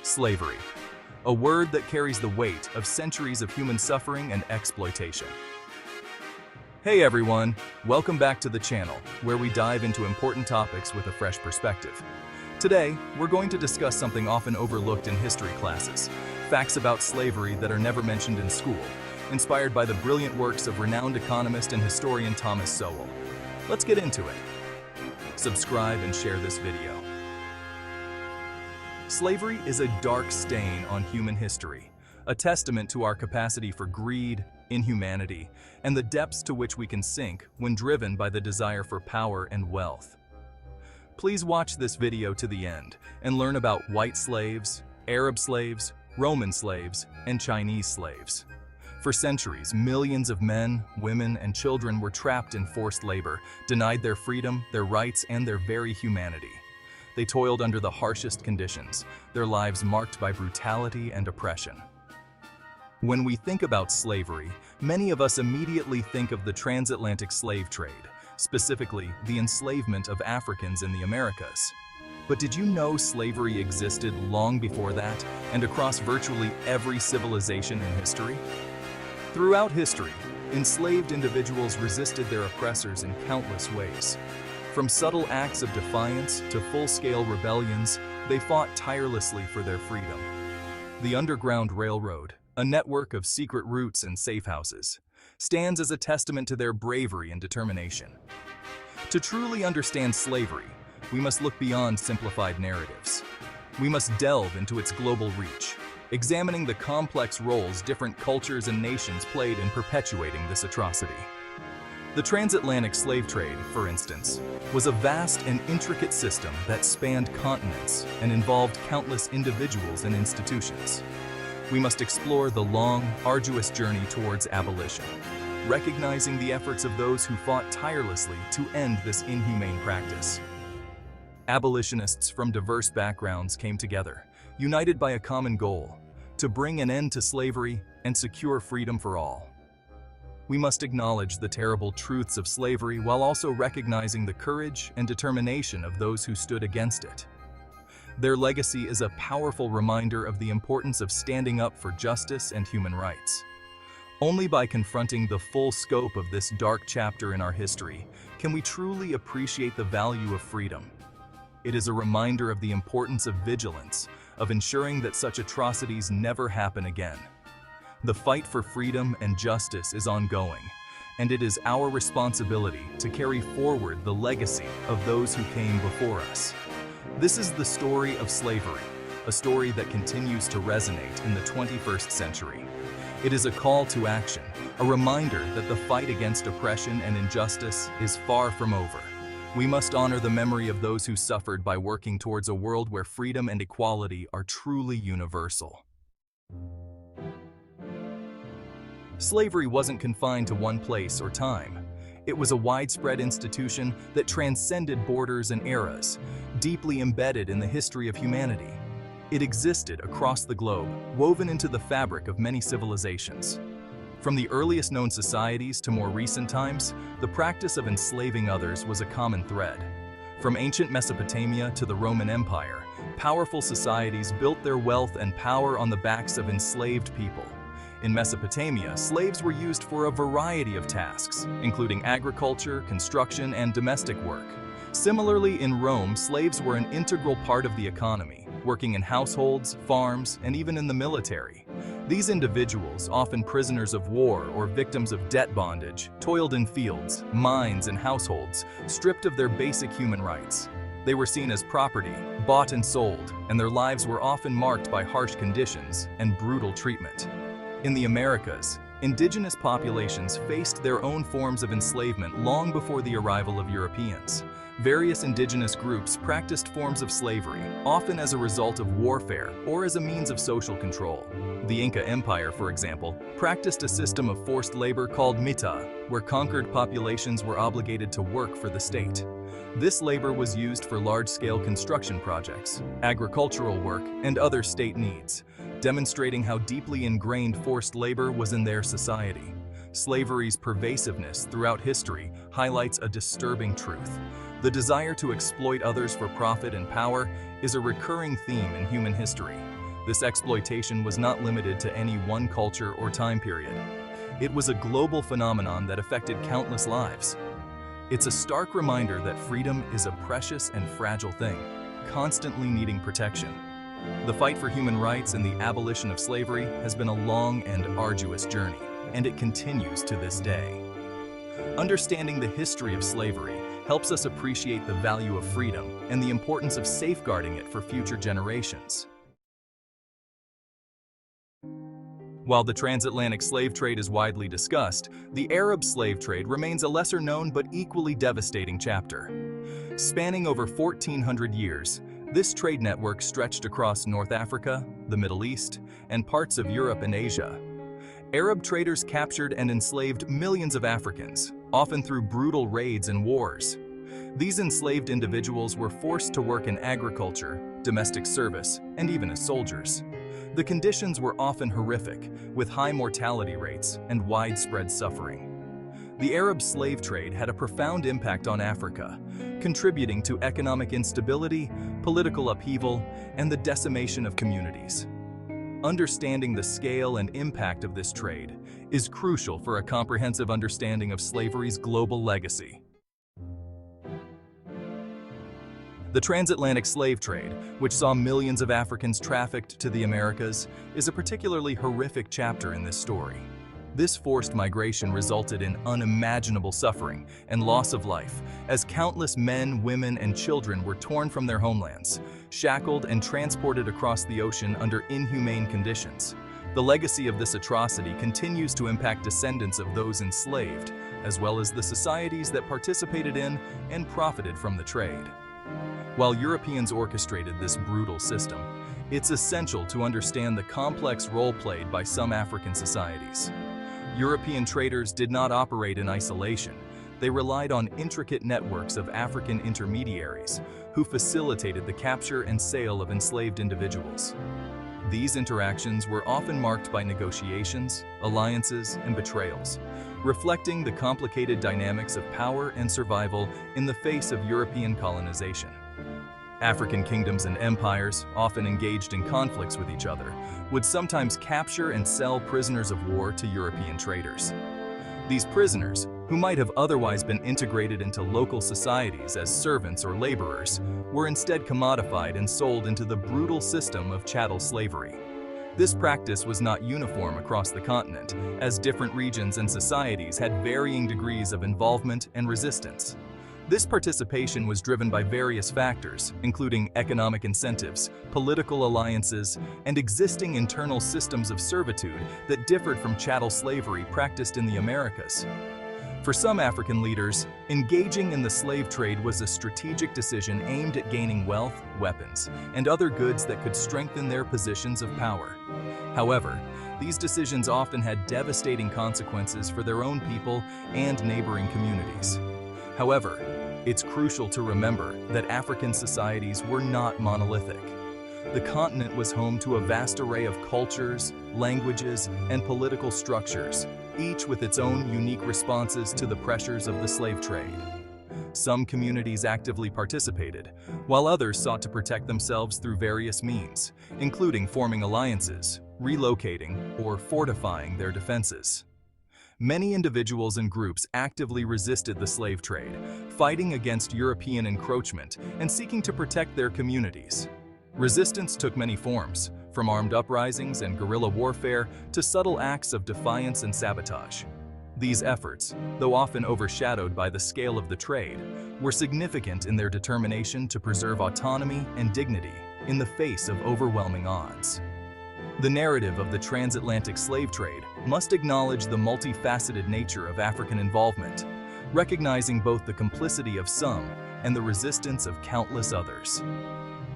Slavery, a word that carries the weight of centuries of human suffering and exploitation. Hey everyone, welcome back to the channel, where we dive into important topics with a fresh perspective. Today, we're going to discuss something often overlooked in history classes, facts about slavery that are never mentioned in school, inspired by the brilliant works of renowned economist and historian Thomas Sowell. Let's get into it. Subscribe and share this video. Slavery is a dark stain on human history, a testament to our capacity for greed, inhumanity, and the depths to which we can sink when driven by the desire for power and wealth. Please watch this video to the end and learn about white slaves, Arab slaves, Roman slaves, and Chinese slaves. For centuries, millions of men, women, and children were trapped in forced labor, denied their freedom, their rights, and their very humanity. They toiled under the harshest conditions, their lives marked by brutality and oppression. When we think about slavery, many of us immediately think of the transatlantic slave trade, specifically the enslavement of Africans in the Americas. But did you know slavery existed long before that and across virtually every civilization in history? Throughout history, enslaved individuals resisted their oppressors in countless ways. From subtle acts of defiance to full-scale rebellions, they fought tirelessly for their freedom. The Underground Railroad, a network of secret routes and safe houses, stands as a testament to their bravery and determination. To truly understand slavery, we must look beyond simplified narratives. We must delve into its global reach, examining the complex roles different cultures and nations played in perpetuating this atrocity. The transatlantic slave trade, for instance, was a vast and intricate system that spanned continents and involved countless individuals and institutions. We must explore the long, arduous journey towards abolition, recognizing the efforts of those who fought tirelessly to end this inhumane practice. Abolitionists from diverse backgrounds came together, united by a common goal: to bring an end to slavery and secure freedom for all. We must acknowledge the terrible truths of slavery while also recognizing the courage and determination of those who stood against it. Their legacy is a powerful reminder of the importance of standing up for justice and human rights. Only by confronting the full scope of this dark chapter in our history can we truly appreciate the value of freedom. It is a reminder of the importance of vigilance, of ensuring that such atrocities never happen again. The fight for freedom and justice is ongoing, and it is our responsibility to carry forward the legacy of those who came before us. This is the story of slavery, a story that continues to resonate in the 21st century. It is a call to action, a reminder that the fight against oppression and injustice is far from over. We must honor the memory of those who suffered by working towards a world where freedom and equality are truly universal. Slavery wasn't confined to one place or time. It was a widespread institution that transcended borders and eras, deeply embedded in the history of humanity. It existed across the globe, woven into the fabric of many civilizations. From the earliest known societies to more recent times, the practice of enslaving others was a common thread. From ancient Mesopotamia to the Roman Empire, powerful societies built their wealth and power on the backs of enslaved people. In Mesopotamia, slaves were used for a variety of tasks, including agriculture, construction, and domestic work. Similarly, in Rome, slaves were an integral part of the economy, working in households, farms, and even in the military. These individuals, often prisoners of war or victims of debt bondage, toiled in fields, mines, and households, stripped of their basic human rights. They were seen as property, bought and sold, and their lives were often marked by harsh conditions and brutal treatment. In the Americas, indigenous populations faced their own forms of enslavement long before the arrival of Europeans. Various indigenous groups practiced forms of slavery, often as a result of warfare or as a means of social control. The Inca Empire, for example, practiced a system of forced labor called mita, where conquered populations were obligated to work for the state. This labor was used for large-scale construction projects, agricultural work, and other state needs, demonstrating how deeply ingrained forced labor was in their society. Slavery's pervasiveness throughout history highlights a disturbing truth. The desire to exploit others for profit and power is a recurring theme in human history. This exploitation was not limited to any one culture or time period. It was a global phenomenon that affected countless lives. It's a stark reminder that freedom is a precious and fragile thing, constantly needing protection. The fight for human rights and the abolition of slavery has been a long and arduous journey, and it continues to this day. Understanding the history of slavery helps us appreciate the value of freedom and the importance of safeguarding it for future generations. While the transatlantic slave trade is widely discussed, the Arab slave trade remains a lesser-known but equally devastating chapter. Spanning over 1,400 years, this trade network stretched across North Africa, the Middle East, and parts of Europe and Asia. Arab traders captured and enslaved millions of Africans, often through brutal raids and wars. These enslaved individuals were forced to work in agriculture, domestic service, and even as soldiers. The conditions were often horrific, with high mortality rates and widespread suffering. The Arab slave trade had a profound impact on Africa, contributing to economic instability, political upheaval, and the decimation of communities. Understanding the scale and impact of this trade is crucial for a comprehensive understanding of slavery's global legacy. The transatlantic slave trade, which saw millions of Africans trafficked to the Americas, is a particularly horrific chapter in this story. This forced migration resulted in unimaginable suffering and loss of life, as countless men, women, and children were torn from their homelands, shackled and transported across the ocean under inhumane conditions. The legacy of this atrocity continues to impact descendants of those enslaved, as well as the societies that participated in and profited from the trade. While Europeans orchestrated this brutal system, it's essential to understand the complex role played by some African societies. European traders did not operate in isolation. They relied on intricate networks of African intermediaries who facilitated the capture and sale of enslaved individuals. These interactions were often marked by negotiations, alliances, and betrayals, reflecting the complicated dynamics of power and survival in the face of European colonization. African kingdoms and empires, often engaged in conflicts with each other, would sometimes capture and sell prisoners of war to European traders. These prisoners, who might have otherwise been integrated into local societies as servants or laborers, were instead commodified and sold into the brutal system of chattel slavery. This practice was not uniform across the continent, as different regions and societies had varying degrees of involvement and resistance. This participation was driven by various factors, including economic incentives, political alliances, and existing internal systems of servitude that differed from chattel slavery practiced in the Americas. For some African leaders, engaging in the slave trade was a strategic decision aimed at gaining wealth, weapons, and other goods that could strengthen their positions of power. However, these decisions often had devastating consequences for their own people and neighboring communities. However, it's crucial to remember that African societies were not monolithic. The continent was home to a vast array of cultures, languages, and political structures, each with its own unique responses to the pressures of the slave trade. Some communities actively participated, while others sought to protect themselves through various means, including forming alliances, relocating, or fortifying their defenses. Many individuals and groups actively resisted the slave trade, fighting against European encroachment and seeking to protect their communities. Resistance took many forms, from armed uprisings and guerrilla warfare to subtle acts of defiance and sabotage. These efforts, though often overshadowed by the scale of the trade, were significant in their determination to preserve autonomy and dignity in the face of overwhelming odds. The narrative of the transatlantic slave trade must acknowledge the multifaceted nature of African involvement, recognizing both the complicity of some and the resistance of countless others.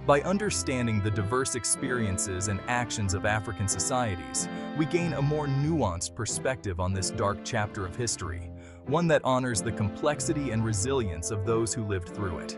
By understanding the diverse experiences and actions of African societies, we gain a more nuanced perspective on this dark chapter of history, one that honors the complexity and resilience of those who lived through it.